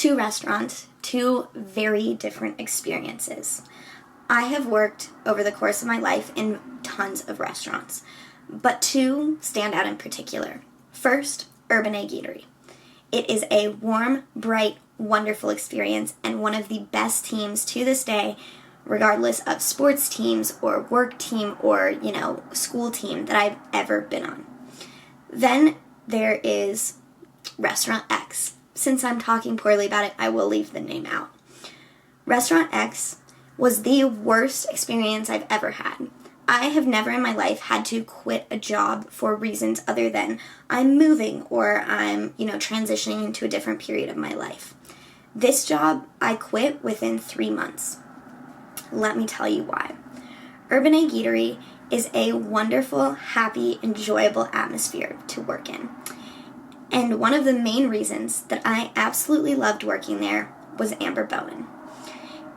two restaurants, two very different experiences. I have worked over the course of my life in tons of restaurants, but two stand out in particular. First, Urban Egg Eatery. It is a warm, bright, wonderful experience and one of the best teams to this day, regardless of sports teams or work team or, school team that I've ever been on. Then there is Restaurant X. Since I'm talking poorly about it, I will leave the name out. Restaurant X was the worst experience I've ever had. I have never in my life had to quit a job for reasons other than I'm moving or I'm, transitioning into a different period of my life. This job I quit within 3 months. Let me tell you why. Urban Egg Eatery is a wonderful, happy, enjoyable atmosphere to work in. And one of the main reasons that I absolutely loved working there was Amber Bowen.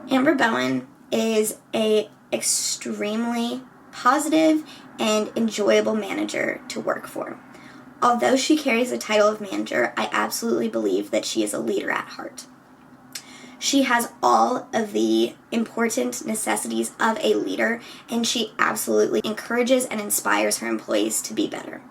Amber Bowen is a extremely positive and enjoyable manager to work for. Although she carries the title of manager, I absolutely believe that she is a leader at heart. She has all of the important necessities of a leader, and she absolutely encourages and inspires her employees to be better.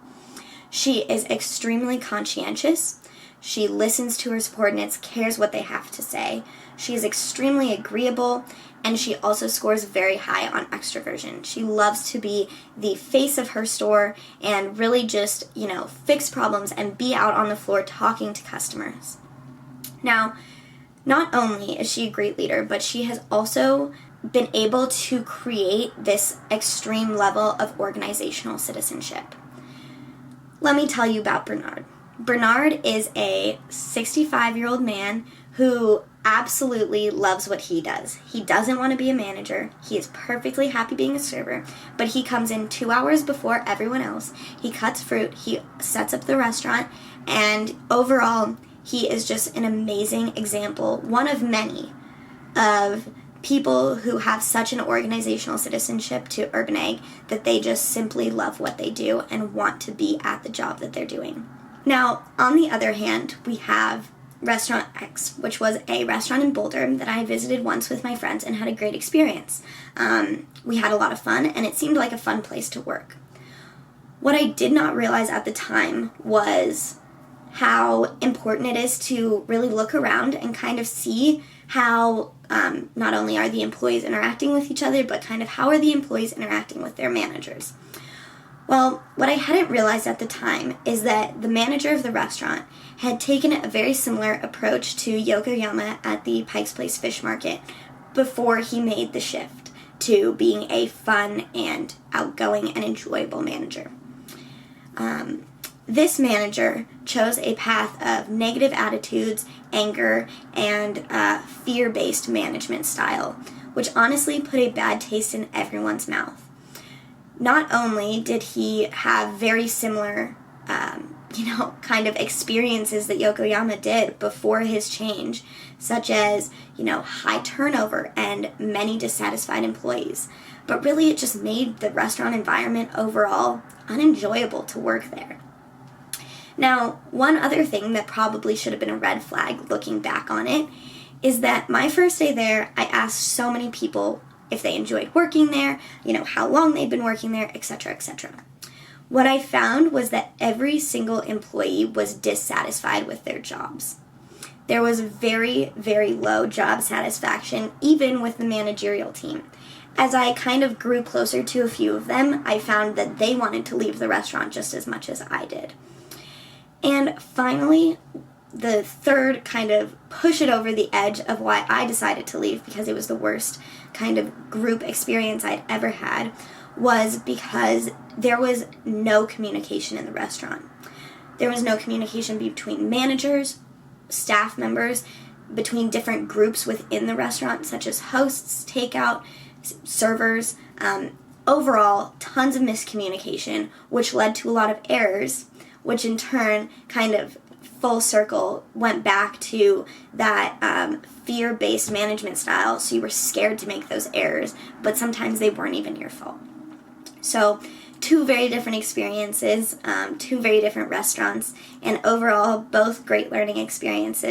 She is extremely conscientious. She listens to her subordinates, cares what they have to say. She is extremely agreeable, and she also scores very high on extroversion. She loves to be the face of her store and really just, fix problems and be out on the floor talking to customers. Now, not only is she a great leader, but she has also been able to create this extreme level of organizational citizenship. Let me tell you about Bernard. Bernard is a 65-year-old man who absolutely loves what he does. He doesn't want to be a manager. He is perfectly happy being a server, but he comes in 2 hours before everyone else. He cuts fruit, he sets up the restaurant, and overall, he is just an amazing example, one of many, of people who have such an organizational citizenship to Urban Egg that they just simply love what they do and want to be at the job that they're doing. Now, on the other hand, we have Restaurant X, which was a restaurant in Boulder that I visited once with my friends and had a great experience. We had a lot of fun, and it seemed like a fun place to work. What I did not realize at the time was how important it is to really look around and kind of see how not only are the employees interacting with each other, but kind of how are the employees interacting with their managers. Well, what I hadn't realized at the time is that the manager of the restaurant had taken a very similar approach to Yokoyama at the Pike's Place Fish Market before he made the shift to being a fun and outgoing and enjoyable manager. This manager chose a path of negative attitudes, anger, and fear-based management style, which honestly put a bad taste in everyone's mouth. Not only did he have very similar, kind of experiences that Yokoyama did before his change, such as, high turnover and many dissatisfied employees, but really it just made the restaurant environment overall unenjoyable to work there. Now, one other thing that probably should have been a red flag looking back on it is that my first day there, I asked so many people if they enjoyed working there, how long they'd been working there, etc., etc. What I found was that every single employee was dissatisfied with their jobs. There was very, very low job satisfaction, even with the managerial team. As I kind of grew closer to a few of them, I found that they wanted to leave the restaurant just as much as I did. And finally, the third kind of push it over the edge of why I decided to leave, because it was the worst kind of group experience I'd ever had, was because there was no communication in the restaurant. There was no communication between managers, staff members, between different groups within the restaurant, such as hosts, takeout, servers. Overall, tons of miscommunication, which led to a lot of errors, which in turn kind of full circle went back to that fear-based management style. So you were scared to make those errors, but sometimes they weren't even your fault. So two very different experiences, two very different restaurants, and overall both great learning experiences.